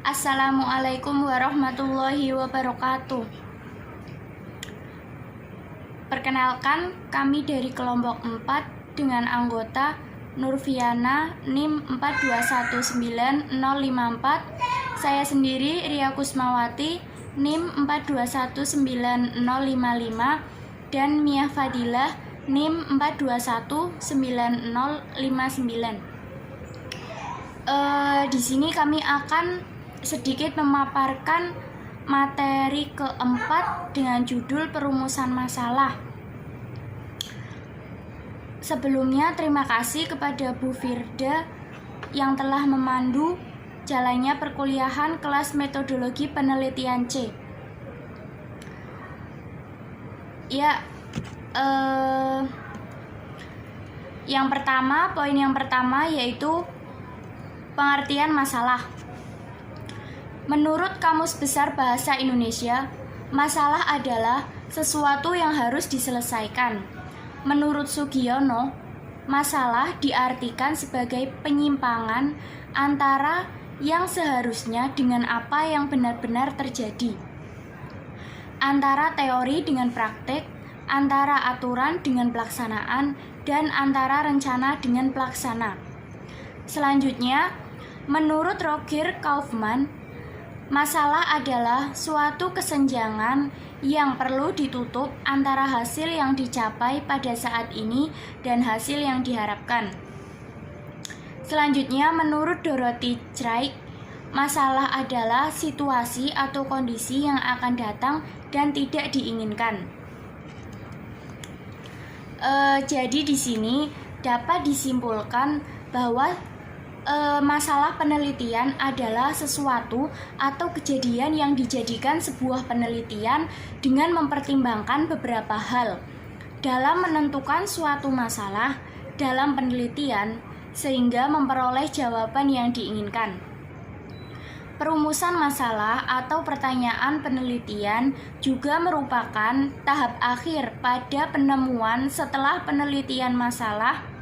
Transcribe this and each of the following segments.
Assalamualaikum warahmatullahi wabarakatuh. Perkenalkan, kami dari kelompok 4 dengan anggota Nurfiana NIM 4219054. Saya sendiri Ria Kusmawati NIM 4219055 dan Mia Fadilah NIM 4219059. Di sini kami akan sedikit memaparkan materi keempat dengan judul perumusan masalah. Sebelumnya terima kasih kepada Bu Firda yang telah memandu jalannya perkuliahan kelas metodologi penelitian C. Poin yang pertama yaitu pengertian masalah. Menurut Kamus Besar Bahasa Indonesia, masalah adalah sesuatu yang harus diselesaikan. Menurut Sugiono, masalah diartikan sebagai penyimpangan antara yang seharusnya dengan apa yang benar-benar terjadi, antara teori dengan praktek, antara aturan dengan pelaksanaan, dan antara rencana dengan pelaksana. Selanjutnya, menurut Roger Kaufman, masalah adalah suatu kesenjangan yang perlu ditutup antara hasil yang dicapai pada saat ini dan hasil yang diharapkan. Selanjutnya, menurut Dorothy Craig, masalah adalah situasi atau kondisi yang akan datang dan tidak diinginkan. Jadi di sini dapat disimpulkan bahwa masalah penelitian adalah sesuatu atau kejadian yang dijadikan sebuah penelitian dengan mempertimbangkan beberapa hal dalam menentukan suatu masalah dalam penelitian sehingga memperoleh jawaban yang diinginkan. Perumusan masalah atau pertanyaan penelitian juga merupakan tahap akhir pada penemuan setelah penelitian masalah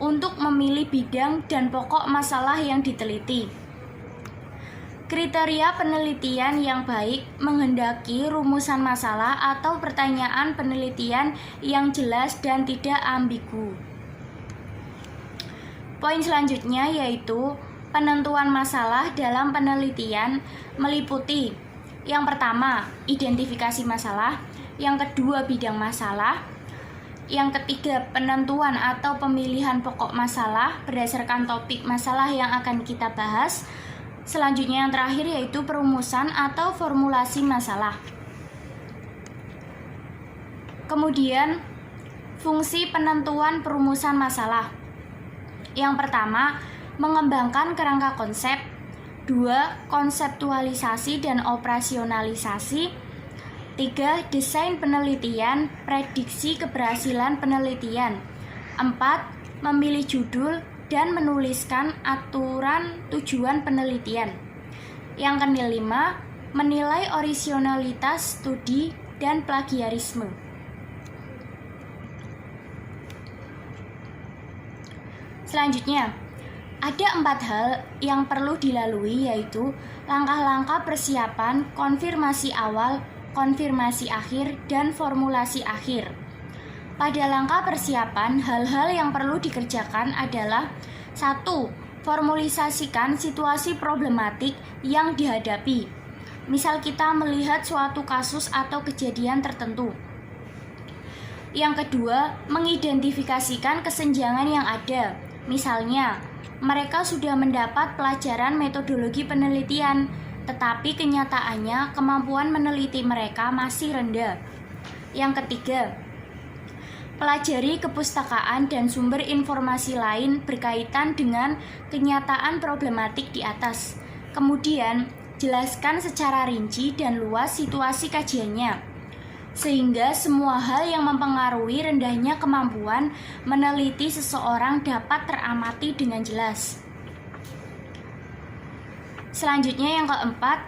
untuk memilih bidang dan pokok masalah yang diteliti. Kriteria penelitian yang baik menghendaki rumusan masalah atau pertanyaan penelitian yang jelas dan tidak ambigu. Poin selanjutnya yaitu penentuan masalah dalam penelitian meliputi yang pertama, identifikasi masalah, yang kedua, bidang masalah, yang ketiga, penentuan atau pemilihan pokok masalah berdasarkan topik masalah yang akan kita bahas. Selanjutnya yang terakhir yaitu perumusan atau formulasi masalah. Kemudian, fungsi penentuan perumusan masalah. Yang pertama, mengembangkan kerangka konsep. 2. Konseptualisasi dan operasionalisasi. 3. Desain penelitian, prediksi keberhasilan penelitian. 4. Memilih judul dan menuliskan aturan tujuan penelitian. Yang kelima, menilai orisinalitas studi dan plagiarisme. Selanjutnya, ada 4 hal yang perlu dilalui yaitu langkah-langkah persiapan, konfirmasi awal, konfirmasi akhir, dan formulasi akhir. Pada langkah persiapan, hal-hal yang perlu dikerjakan adalah 1. Formulisasikan situasi problematik yang dihadapi. Misal kita melihat suatu kasus atau kejadian tertentu. Yang kedua, mengidentifikasikan kesenjangan yang ada. Misalnya, mereka sudah mendapat pelajaran metodologi penelitian, tetapi kenyataannya kemampuan meneliti mereka masih rendah. Yang ketiga, pelajari kepustakaan dan sumber informasi lain berkaitan dengan kenyataan problematik di atas. Kemudian, jelaskan secara rinci dan luas situasi kajiannya, sehingga semua hal yang mempengaruhi rendahnya kemampuan meneliti seseorang dapat teramati dengan jelas. Selanjutnya yang keempat,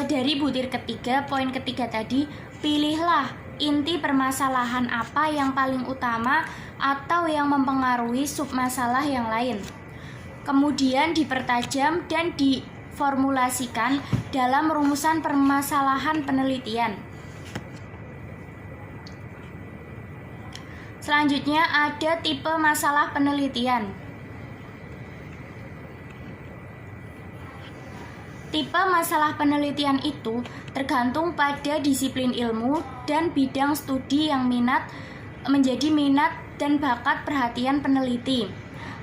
dari butir ketiga, poin ketiga tadi, pilihlah inti permasalahan apa yang paling utama atau yang mempengaruhi submasalah yang lain. Kemudian dipertajam dan diformulasikan dalam rumusan permasalahan penelitian. Selanjutnya ada tipe masalah penelitian. Tipe masalah penelitian itu tergantung pada disiplin ilmu dan bidang studi yang menjadi minat dan bakat perhatian peneliti.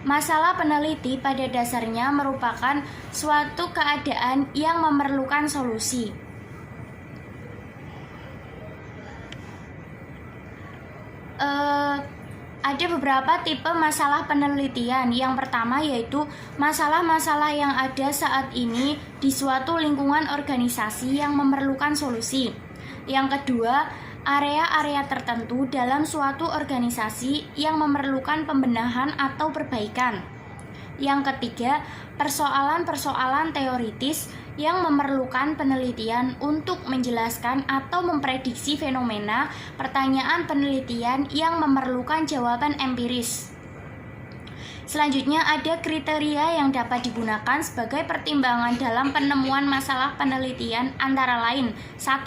Masalah peneliti pada dasarnya merupakan suatu keadaan yang memerlukan solusi. Ada beberapa tipe masalah penelitian. Yang pertama yaitu masalah-masalah yang ada saat ini di suatu lingkungan organisasi yang memerlukan solusi. Yang kedua, area-area tertentu dalam suatu organisasi yang memerlukan pembenahan atau perbaikan. Yang ketiga, persoalan-persoalan teoritis yang memerlukan penelitian untuk menjelaskan atau memprediksi fenomena. Pertanyaan penelitian yang memerlukan jawaban empiris. Selanjutnya ada kriteria yang dapat digunakan sebagai pertimbangan dalam penemuan masalah penelitian, antara lain: 1.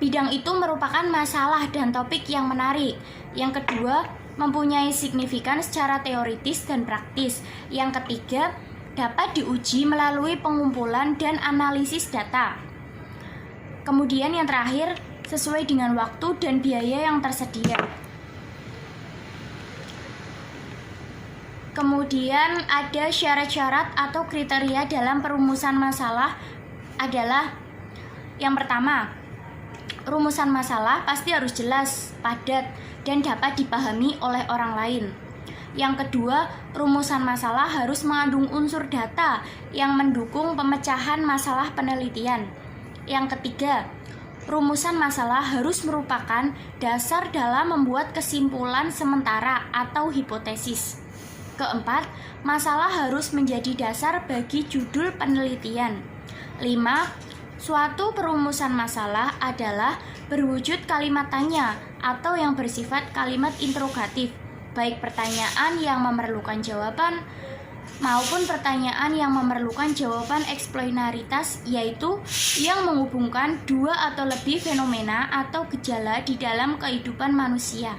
Bidang itu merupakan masalah dan topik yang menarik. Yang kedua, mempunyai signifikan secara teoritis dan praktis. Yang ketiga, dapat diuji melalui pengumpulan dan analisis data. Kemudian yang terakhir, sesuai dengan waktu dan biaya yang tersedia. Kemudian ada syarat-syarat atau kriteria dalam perumusan masalah adalah: yang pertama, rumusan masalah pasti harus jelas, padat, dan dapat dipahami oleh orang lain. Yang kedua, rumusan masalah harus mengandung unsur data yang mendukung pemecahan masalah penelitian. Yang ketiga, rumusan masalah harus merupakan dasar dalam membuat kesimpulan sementara atau hipotesis. Keempat, masalah harus menjadi dasar bagi judul penelitian. 5. Suatu perumusan masalah adalah berwujud kalimat tanya atau yang bersifat kalimat interrogatif, baik pertanyaan yang memerlukan jawaban maupun pertanyaan yang memerlukan jawaban eksplanaritas, yaitu yang menghubungkan dua atau lebih fenomena atau gejala di dalam kehidupan manusia.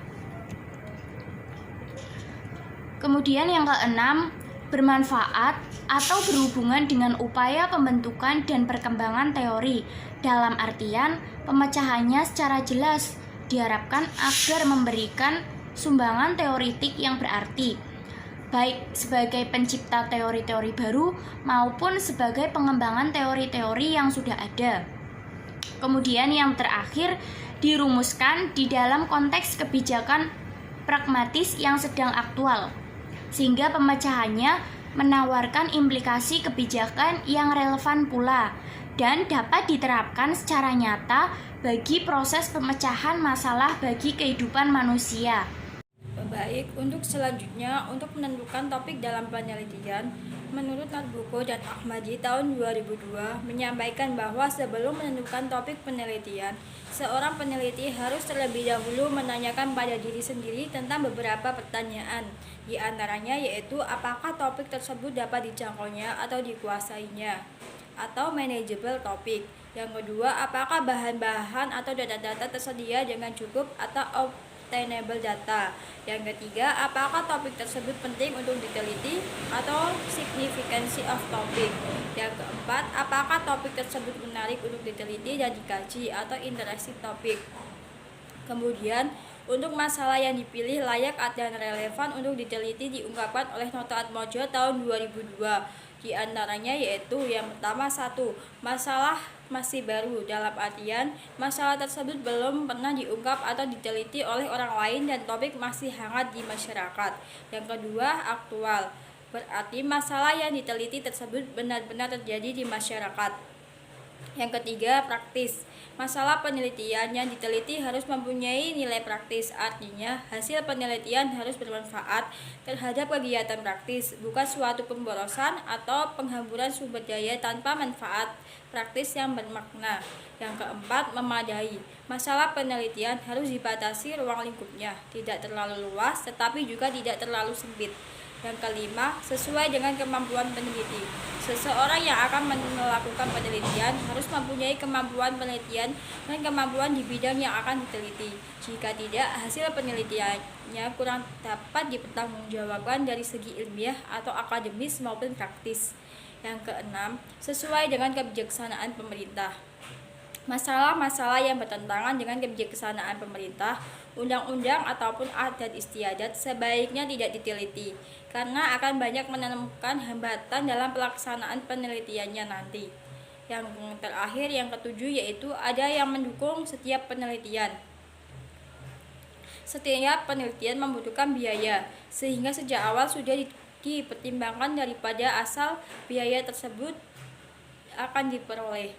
Kemudian yang keenam, bermanfaat atau berhubungan dengan upaya pembentukan dan perkembangan teori, dalam artian pemecahannya secara jelas diharapkan agar memberikan sumbangan teoritik yang berarti, baik sebagai pencipta teori-teori baru maupun sebagai pengembangan teori-teori yang sudah ada. Kemudian yang terakhir, dirumuskan di dalam konteks kebijakan pragmatis yang sedang aktual, sehingga pemecahannya menawarkan implikasi kebijakan yang relevan pula dan dapat diterapkan secara nyata bagi proses pemecahan masalah bagi kehidupan manusia. Baik, untuk selanjutnya, untuk menentukan topik dalam penelitian, menurut Natbuko dan Ahmadi tahun 2002 menyampaikan bahwa sebelum menentukan topik penelitian, seorang peneliti harus terlebih dahulu menanyakan pada diri sendiri tentang beberapa pertanyaan, di antaranya yaitu apakah topik tersebut dapat dijangkaunya atau dikuasainya, atau manageable topik. Yang kedua, apakah bahan-bahan atau data-data tersedia dengan cukup atau obtainable data. Yang ketiga, apakah topik tersebut penting untuk diteliti atau significancy of topic. Yang keempat, apakah topik tersebut menarik untuk diteliti dan dikaji atau interesting topik. Kemudian, untuk masalah yang dipilih layak dan relevan untuk diteliti diungkapkan oleh Nota Atmojo tahun 2002. Di antaranya yaitu yang pertama, 1. Masalah masih baru, dalam artian masalah tersebut belum pernah diungkap atau diteliti oleh orang lain dan topik masih hangat di masyarakat. Yang kedua, aktual, berarti masalah yang diteliti tersebut benar-benar terjadi di masyarakat. Yang ketiga, praktis. Masalah penelitian yang diteliti harus mempunyai nilai praktis, artinya hasil penelitian harus bermanfaat terhadap kegiatan praktis, bukan suatu pemborosan atau penghamburan sumber daya tanpa manfaat praktis yang bermakna. Yang keempat, memadai. Masalah penelitian harus dibatasi ruang lingkupnya, tidak terlalu luas tetapi juga tidak terlalu sempit. Yang kelima, sesuai dengan kemampuan peneliti. Seseorang yang akan melakukan penelitian harus mempunyai kemampuan penelitian dan kemampuan di bidang yang akan diteliti. Jika tidak, hasil penelitiannya kurang dapat dipertanggungjawabkan dari segi ilmiah atau akademis maupun praktis. Yang keenam, sesuai dengan kebijaksanaan pemerintah. Masalah-masalah yang bertentangan dengan kebijaksanaan pemerintah, undang-undang ataupun adat istiadat sebaiknya tidak diteliti karena akan banyak menemukan hambatan dalam pelaksanaan penelitiannya nanti. Yang terakhir, yang ketujuh, yaitu ada yang mendukung setiap penelitian. Setiap penelitian membutuhkan biaya, sehingga sejak awal sudah dipertimbangkan daripada asal biaya tersebut akan diperoleh.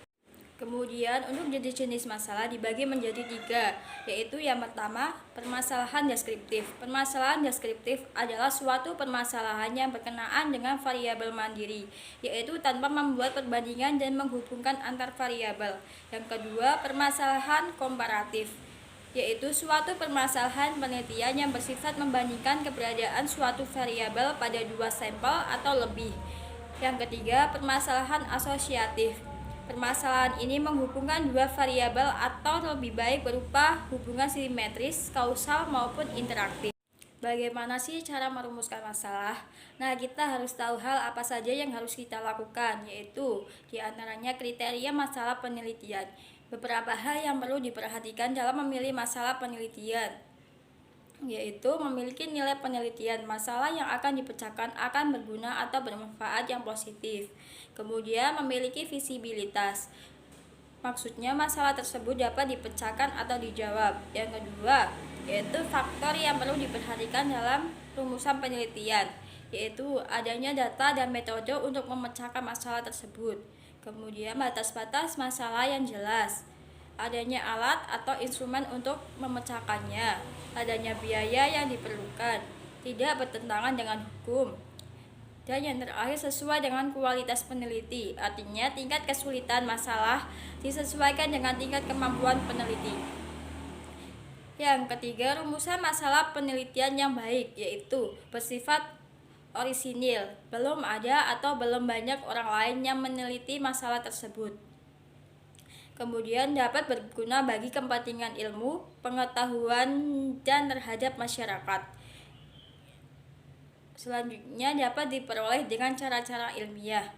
Kemudian untuk jenis-jenis masalah dibagi menjadi 3, yaitu yang pertama, permasalahan deskriptif. Permasalahan deskriptif adalah suatu permasalahan yang berkenaan dengan variabel mandiri, yaitu tanpa membuat perbandingan dan menghubungkan antar variabel. Yang kedua, permasalahan komparatif, yaitu suatu permasalahan penelitian yang bersifat membandingkan keberadaan suatu variabel pada 2 sampel atau lebih. Yang ketiga, permasalahan asosiatif. Permasalahan ini menghubungkan 2 variabel atau lebih baik berupa hubungan simetris, kausal maupun interaktif. Bagaimana sih cara merumuskan masalah? Nah, kita harus tahu hal apa saja yang harus kita lakukan, yaitu diantaranya kriteria masalah penelitian. Beberapa hal yang perlu diperhatikan dalam memilih masalah penelitian, yaitu memiliki nilai penelitian. Masalah yang akan dipecahkan akan berguna atau bermanfaat yang positif. Kemudian memiliki visibilitas, maksudnya masalah tersebut dapat dipecahkan atau dijawab. Yang kedua, yaitu faktor yang perlu diperhatikan dalam rumusan penelitian, yaitu adanya data dan metode untuk memecahkan masalah tersebut. Kemudian batas-batas masalah yang jelas, adanya alat atau instrumen untuk memecahkannya, adanya biaya yang diperlukan, tidak bertentangan dengan hukum. Dan yang terakhir, sesuai dengan kualitas peneliti, artinya tingkat kesulitan masalah disesuaikan dengan tingkat kemampuan peneliti. Yang ketiga, rumusan masalah penelitian yang baik, yaitu bersifat orisinil, belum ada atau belum banyak orang lain yang meneliti masalah tersebut. Kemudian dapat berguna bagi kepentingan ilmu, pengetahuan, dan terhadap masyarakat. Selanjutnya dapat diperoleh dengan cara-cara ilmiah,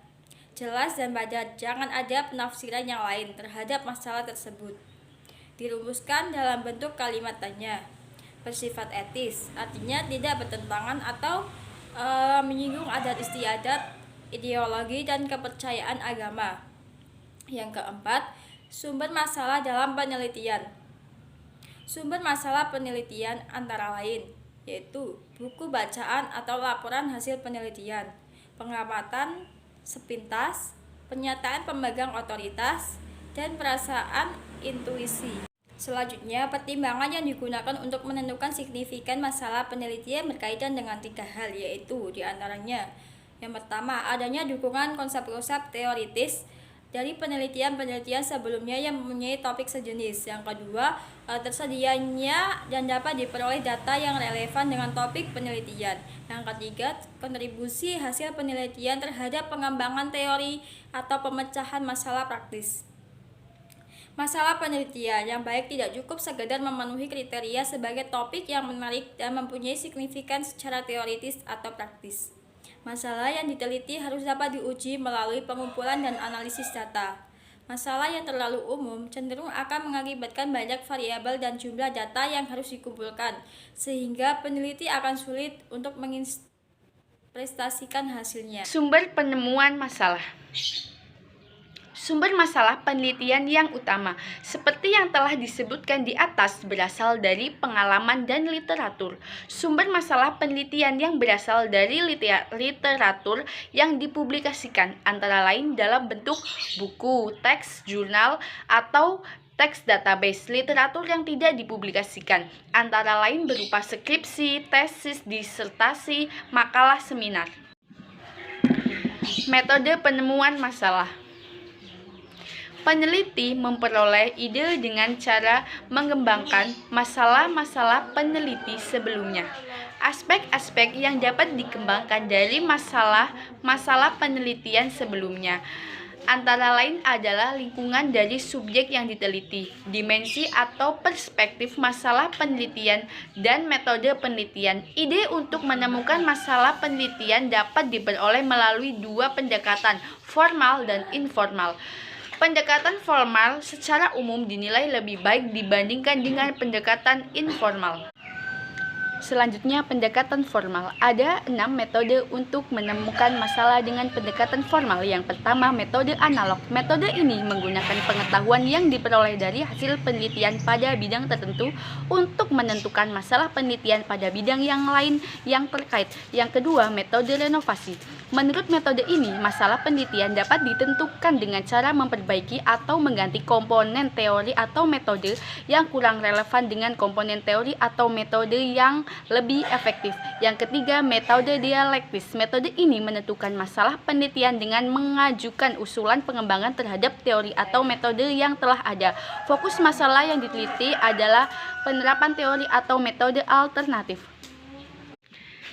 jelas dan padat, jangan ada penafsiran yang lain terhadap masalah tersebut. Dirumuskan dalam bentuk kalimat tanya. Bersifat etis, artinya tidak bertentangan atau menyinggung adat istiadat, ideologi, dan kepercayaan agama. Yang keempat, sumber masalah dalam penelitian. Sumber masalah penelitian antara lain, yaitu buku bacaan atau laporan hasil penelitian, pengamatan sepintas, pernyataan pemegang otoritas, dan perasaan intuisi. Selanjutnya, pertimbangan yang digunakan untuk menentukan signifikan masalah penelitian berkaitan dengan 3 hal, yaitu diantaranya yang pertama, adanya dukungan konsep-konsep teoritis dari penelitian-penelitian sebelumnya yang mempunyai topik sejenis. Yang kedua, tersedianya dan dapat diperoleh data yang relevan dengan topik penelitian. Yang ketiga, kontribusi hasil penelitian terhadap pengembangan teori atau pemecahan masalah praktis. Masalah penelitian yang baik tidak cukup sekedar memenuhi kriteria sebagai topik yang menarik dan mempunyai signifikan secara teoritis atau praktis. Masalah yang diteliti harus dapat diuji melalui pengumpulan dan analisis data. Masalah yang terlalu umum cenderung akan mengakibatkan banyak variabel dan jumlah data yang harus dikumpulkan, sehingga peneliti akan sulit untuk menginterpretasikan hasilnya. Sumber penemuan masalah. Sumber masalah penelitian yang utama, seperti yang telah disebutkan di atas, berasal dari pengalaman dan literatur. Sumber masalah penelitian yang berasal dari literatur yang dipublikasikan, antara lain dalam bentuk buku, teks, jurnal, atau teks database. Literatur yang tidak dipublikasikan, antara lain berupa skripsi, tesis, disertasi, makalah, seminar. Metode penemuan masalah. Peneliti memperoleh ide dengan cara mengembangkan masalah-masalah peneliti sebelumnya. Aspek-aspek yang dapat dikembangkan dari masalah penelitian sebelumnya antara lain adalah lingkungan dari subjek yang diteliti, dimensi atau perspektif masalah penelitian, dan metode penelitian. Ide untuk menemukan masalah penelitian dapat diperoleh melalui dua pendekatan, formal dan informal. Pendekatan formal secara umum dinilai lebih baik dibandingkan dengan pendekatan informal. Selanjutnya, pendekatan formal. Ada 6 metode untuk menemukan masalah dengan pendekatan formal. Yang pertama, metode analog. Metode ini menggunakan pengetahuan yang diperoleh dari hasil penelitian pada bidang tertentu untuk menentukan masalah penelitian pada bidang yang lain yang terkait. Yang kedua, metode renovasi. Menurut metode ini, masalah penelitian dapat ditentukan dengan cara memperbaiki atau mengganti komponen teori atau metode yang kurang relevan dengan komponen teori atau metode yang lebih efektif. Yang ketiga, metode dialektis. Metode ini menentukan masalah penelitian dengan mengajukan usulan pengembangan terhadap teori atau metode yang telah ada. Fokus masalah yang diteliti adalah penerapan teori atau metode alternatif.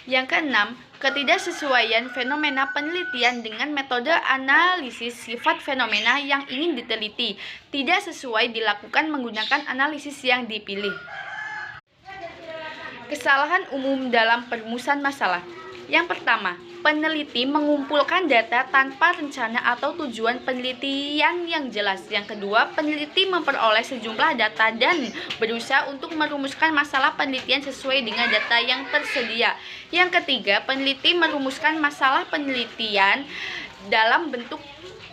Yang keenam, ketidaksesuaian fenomena penelitian dengan metode analisis sifat fenomena yang ingin diteliti tidak sesuai dilakukan menggunakan analisis yang dipilih. Kesalahan umum dalam perumusan masalah. Yang pertama, peneliti mengumpulkan data tanpa rencana atau tujuan penelitian yang jelas. Yang kedua, peneliti memperoleh sejumlah data dan berusaha untuk merumuskan masalah penelitian sesuai dengan data yang tersedia. Yang ketiga, peneliti merumuskan masalah penelitian dalam bentuk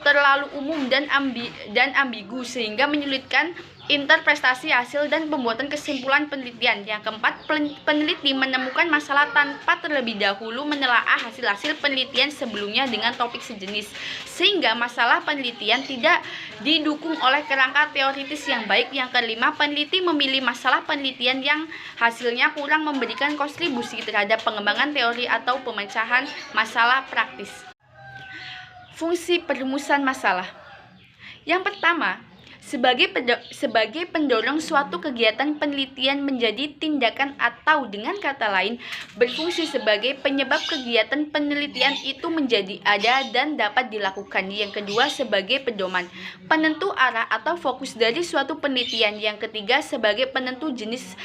terlalu umum dan ambigu sehingga menyulitkan interpretasi hasil dan pembuatan kesimpulan penelitian. Yang keempat, peneliti menemukan masalah tanpa terlebih dahulu menelaah hasil-hasil penelitian sebelumnya dengan topik sejenis, sehingga masalah penelitian tidak didukung oleh kerangka teoritis yang baik. Yang kelima, peneliti memilih masalah penelitian yang hasilnya kurang memberikan kontribusi terhadap pengembangan teori atau pemecahan masalah praktis. Fungsi perumusan masalah. Yang pertama, sebagai pendorong suatu kegiatan penelitian menjadi tindakan atau dengan kata lain berfungsi sebagai penyebab kegiatan penelitian itu menjadi ada dan dapat dilakukan. Yang kedua, sebagai pedoman, penentu arah atau fokus dari suatu penelitian. Yang ketiga, sebagai penentu jenis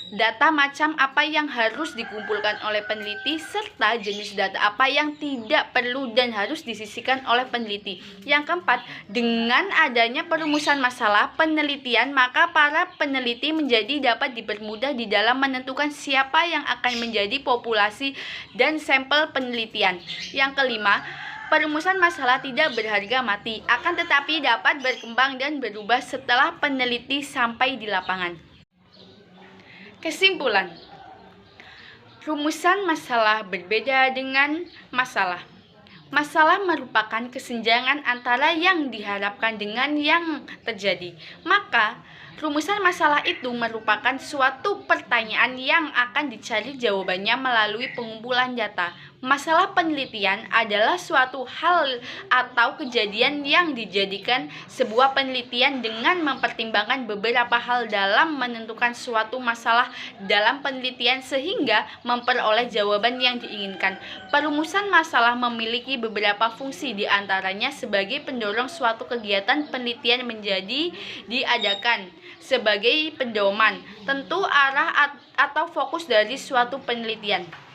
data macam apa yang harus dikumpulkan oleh peneliti serta jenis data apa yang tidak perlu dan harus disisihkan oleh peneliti. Yang keempat, dengan adanya perumusan masalah penelitian, maka para peneliti menjadi dapat dipermudah di dalam menentukan siapa yang akan menjadi populasi dan sampel penelitian. Yang kelima, perumusan masalah tidak berharga mati, akan tetapi dapat berkembang dan berubah setelah peneliti sampai di lapangan. Kesimpulan, rumusan masalah berbeda dengan masalah. Masalah merupakan kesenjangan antara yang diharapkan dengan yang terjadi. Maka, rumusan masalah itu merupakan suatu pertanyaan yang akan dicari jawabannya melalui pengumpulan data. Masalah penelitian adalah suatu hal atau kejadian yang dijadikan sebuah penelitian dengan mempertimbangkan beberapa hal dalam menentukan suatu masalah dalam penelitian sehingga memperoleh jawaban yang diinginkan. Perumusan masalah memiliki beberapa fungsi, diantaranya sebagai pendorong suatu kegiatan penelitian menjadi diadakan, sebagai pedoman, tentu arah atau fokus dari suatu penelitian.